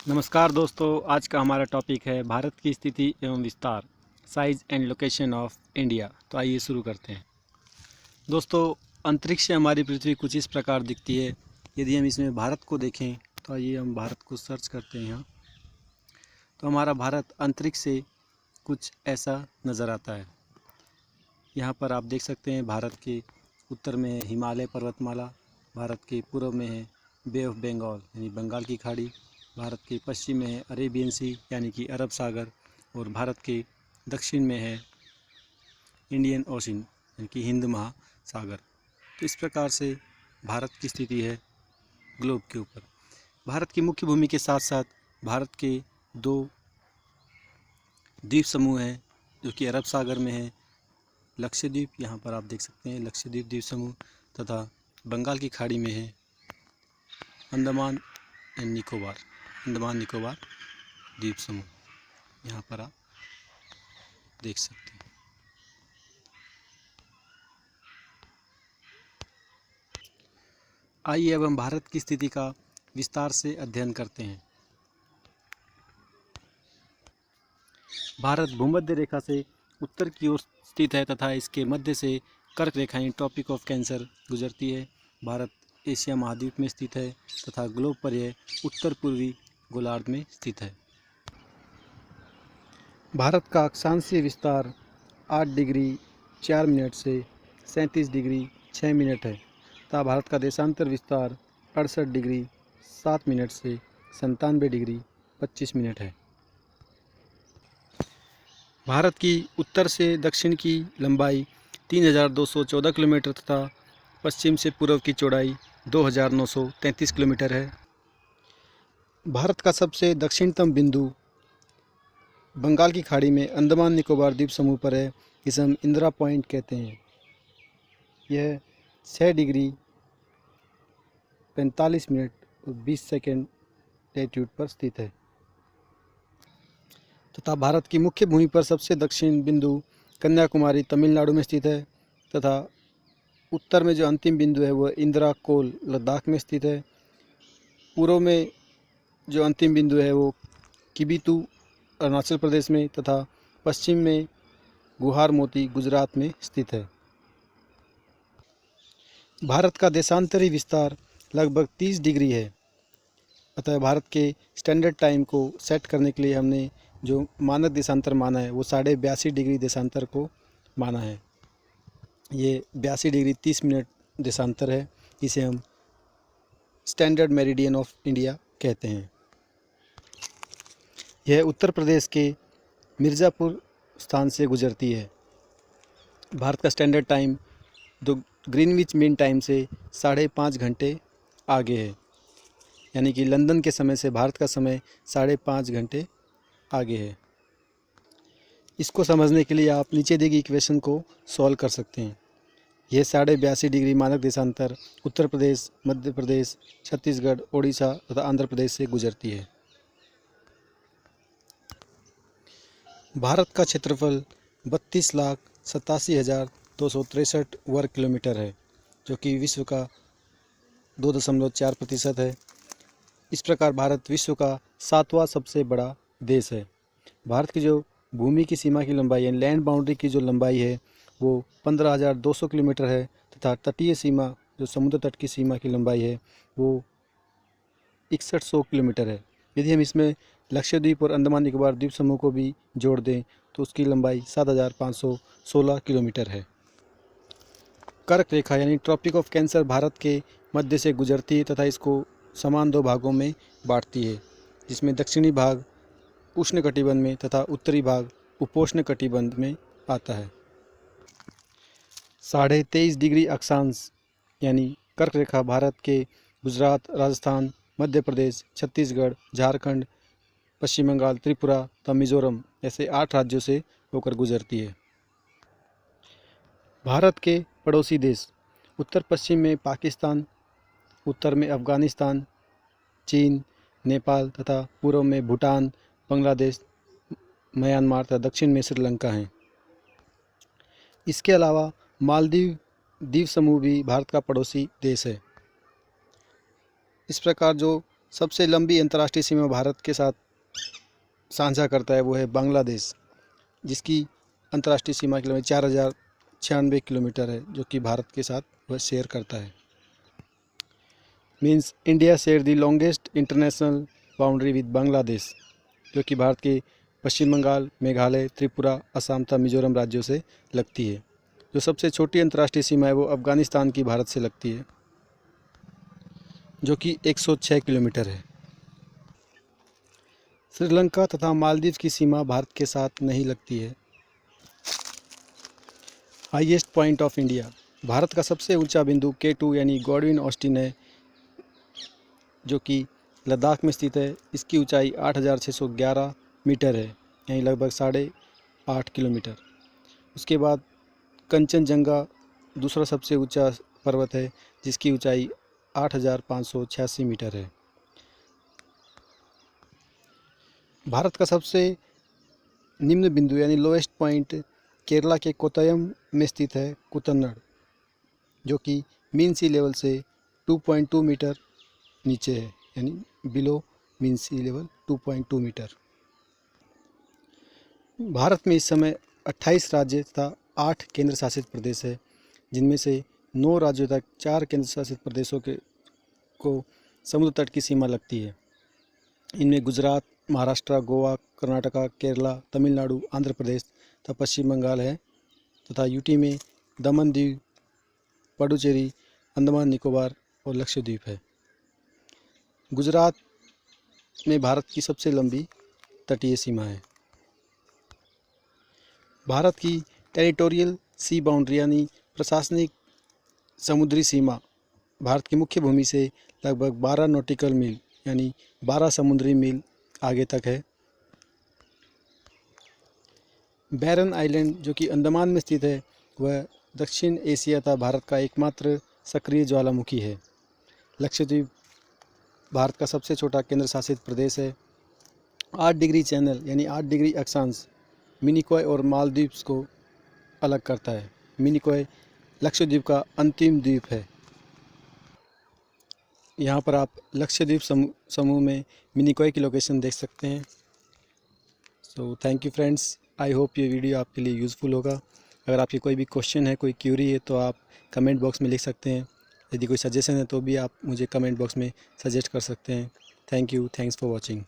नमस्कार दोस्तों, आज का हमारा टॉपिक है भारत की स्थिति एवं विस्तार, size and location of India. तो आइए शुरू करते हैं। दोस्तों, अंतरिक्ष से हमारी पृथ्वी कुछ इस प्रकार दिखती है। यदि हम इसमें भारत को देखें तो आइए हम भारत को सर्च करते हैं यहाँ। तो हमारा भारत अंतरिक्ष से कुछ ऐसा नज़र आता है। यहाँ पर आप देख सकते हैं भारत के उत्तर में है हिमालय पर्वतमाला, भारत के पूर्व में है बे ऑफ बंगाल यानी बंगाल की खाड़ी, भारत के पश्चिम में है अरेबियन सी यानी कि अरब सागर, और भारत के दक्षिण में है इंडियन ओशन यानी कि हिंद महासागर। तो इस प्रकार से भारत की स्थिति है ग्लोब के ऊपर। भारत की मुख्य भूमि के साथ साथ भारत के दो द्वीप समूह हैं जो कि अरब सागर में है लक्षद्वीप, यहाँ पर आप देख सकते हैं लक्षद्वीप द्वीप समूह, तथा बंगाल की खाड़ी में है अंडमान एंड निकोबार, अंडमान निकोबार द्वीप समूह, यहाँ पर आप देख सकते हैं। आइए अब हम भारत की स्थिति का विस्तार से अध्ययन करते हैं। भारत भूमध्य रेखा से उत्तर की ओर स्थित है तथा इसके मध्य से कर्क रेखाएं ट्रॉपिक ऑफ कैंसर गुजरती है। भारत एशिया महाद्वीप में स्थित है तथा ग्लोब पर यह उत्तर पूर्वी गोलार्ध में स्थित है। भारत का अक्षांशीय विस्तार 8 डिग्री 4 मिनट से 37 डिग्री 6 मिनट है तथा भारत का देशांतर विस्तार 68 डिग्री 7 मिनट से 97 डिग्री 25 मिनट है। भारत की उत्तर से दक्षिण की लंबाई 3214 किलोमीटर तथा पश्चिम से पूर्व की चौड़ाई 2933 किलोमीटर है। भारत का सबसे दक्षिणतम बिंदु बंगाल की खाड़ी में अंडमान निकोबार द्वीप समूह पर है। इसे हम इंदिरा पॉइंट कहते हैं। यह 6 डिग्री 45 मिनट और 20 सेकेंड लैटिट्यूड पर स्थित है तथा भारत की मुख्य भूमि पर सबसे दक्षिण बिंदु कन्याकुमारी तमिलनाडु में स्थित है तथा उत्तर में जो अंतिम बिंदु है वह इंदिरा कोल लद्दाख में स्थित है। पूर्व में जो अंतिम बिंदु है वो किबितू अरुणाचल प्रदेश में तथा पश्चिम में गुहार मोती गुजरात में स्थित है। भारत का देशांतरी विस्तार लगभग 30 डिग्री है। अतः भारत के स्टैंडर्ड टाइम को सेट करने के लिए हमने जो मानक देशांतर माना है वो 82.5 डिग्री देशांतर को माना है। ये 82 डिग्री 30 मिनट देशांतर है। इसे हम स्टैंडर्ड मेरिडियन ऑफ इंडिया कहते हैं। यह उत्तर प्रदेश के मिर्ज़ापुर स्थान से गुजरती है। भारत का स्टैंडर्ड टाइम दो ग्रीनविच मीन टाइम से 5.5 घंटे आगे है, यानी कि लंदन के समय से भारत का समय 5.5 घंटे आगे है। इसको समझने के लिए आप नीचे दी गई इक्वेशन को सॉल्व कर सकते हैं। यह 82.5 डिग्री मानक देशांतर उत्तर प्रदेश, मध्य प्रदेश, छत्तीसगढ़, ओडिशा तथा आंध्र प्रदेश से गुजरती है। भारत का क्षेत्रफल 32,87,263 वर्ग किलोमीटर है, जो कि विश्व का 2.4% है। इस प्रकार भारत विश्व का 7वां सबसे बड़ा देश है। भारत की जो भूमि की सीमा की लंबाई है, लैंड बाउंड्री की जो लंबाई है वो 15,200 किलोमीटर है तथा तटीय सीमा जो समुद्र तट की सीमा की लंबाई है वो 6100 किलोमीटर है। यदि हम इसमें लक्षद्वीप और अंडमान निकोबार द्वीप समूह को भी जोड़ दें तो उसकी लंबाई 7,516 किलोमीटर है। कर्क रेखा यानी ट्रॉपिक ऑफ कैंसर भारत के मध्य से गुजरती है तथा इसको समान 2 भागों में बांटती है, जिसमें दक्षिणी भाग उष्णकटिबंध में तथा उत्तरी भाग उपोष्ण कटिबंध में आता है। 23.5 डिग्री अक्षांश यानी कर्क रेखा भारत के गुजरात, राजस्थान, मध्य प्रदेश, छत्तीसगढ़, झारखंड, पश्चिम बंगाल, त्रिपुरा तथा मिजोरम ऐसे 8 राज्यों से होकर गुजरती है। भारत के पड़ोसी देश उत्तर पश्चिम में पाकिस्तान, उत्तर में अफ़गानिस्तान, चीन, नेपाल तथा पूर्व में भूटान, बांग्लादेश, म्यांमार तथा दक्षिण में श्रीलंका हैं। इसके अलावा मालदीव द्वीप समूह भी भारत का पड़ोसी देश है। इस प्रकार जो सबसे लंबी अंतर्राष्ट्रीय सीमा भारत के साथ साझा करता है वो है बांग्लादेश, जिसकी अंतर्राष्ट्रीय सीमा की लंबाई 4096 किलोमीटर है, जो कि भारत के साथ वह शेयर करता है। Means India share the longest international boundary with Bangladesh, जो कि भारत के पश्चिम बंगाल, मेघालय, त्रिपुरा, असम तथा मिजोरम राज्यों से लगती है। जो सबसे छोटी अंतर्राष्ट्रीय सीमा है वो अफ़गानिस्तान की भारत से लगती है, जो कि 106 किलोमीटर है। श्रीलंका तथा मालदीव की सीमा भारत के साथ नहीं लगती है। Highest point of India, Bharat का सबसे ऊंचा बिंदु K2 यानी गॉडविन ऑस्टिन है, जो कि लद्दाख में स्थित है। इसकी ऊंचाई 8611 मीटर है, यानी लगभग 8.5 किलोमीटर। उसके बाद कंचनजंगा दूसरा सबसे ऊंचा पर्वत है, जिसकी ऊंचाई 8586 मीटर है। भारत का सबसे निम्न बिंदु यानी लोएस्ट पॉइंट केरला के कोट्टयम में स्थित है कुतन्नड़, जो कि मीन सी लेवल से 2.2 मीटर नीचे है, यानी बिलो मीन सी लेवल 2.2 मीटर। भारत में इस समय 28 राज्य तथा 8 केंद्र शासित प्रदेश है, जिनमें से 9 राज्यों तक 4 केंद्र शासित प्रदेशों को समुद्र तट की सीमा लगती है। इनमें गुजरात, महाराष्ट्र, गोवा, कर्नाटका, केरला, तमिलनाडु, आंध्र प्रदेश तथा पश्चिम बंगाल है, तथा यूटी में दमन दीव, पुडुचेरी, अंडमान निकोबार और लक्षद्वीप है। गुजरात में भारत की सबसे लंबी तटीय सीमा है। भारत की टेरिटोरियल सी बाउंड्री यानी प्रशासनिक समुद्री सीमा भारत की मुख्य भूमि से लगभग 12 नॉटिकल मील यानी 12 समुद्री मील आगे तक है। बैरन आइलैंड, जो कि अंडमान में स्थित है, वह दक्षिण एशिया तथा भारत का एकमात्र सक्रिय ज्वालामुखी है। लक्षद्वीप भारत का सबसे छोटा केंद्र शासित प्रदेश है। 8 डिग्री चैनल यानी 8 डिग्री अक्षांश मिनिकॉय और मालदीव्स को अलग करता है। मिनिकॉय लक्षद्वीप का अंतिम द्वीप है। यहाँ पर आप लक्षद्वीप समूह में मिनिकॉय की लोकेशन देख सकते हैं। So thank you friends, I hope ये वीडियो आपके लिए यूज़फुल होगा। अगर आपकी कोई भी क्वेश्चन है, कोई क्यूरी है, तो आप कमेंट बॉक्स में लिख सकते हैं। यदि कोई सजेशन है तो भी आप मुझे कमेंट बॉक्स में सजेस्ट कर सकते हैं। Thank you, thanks for watching.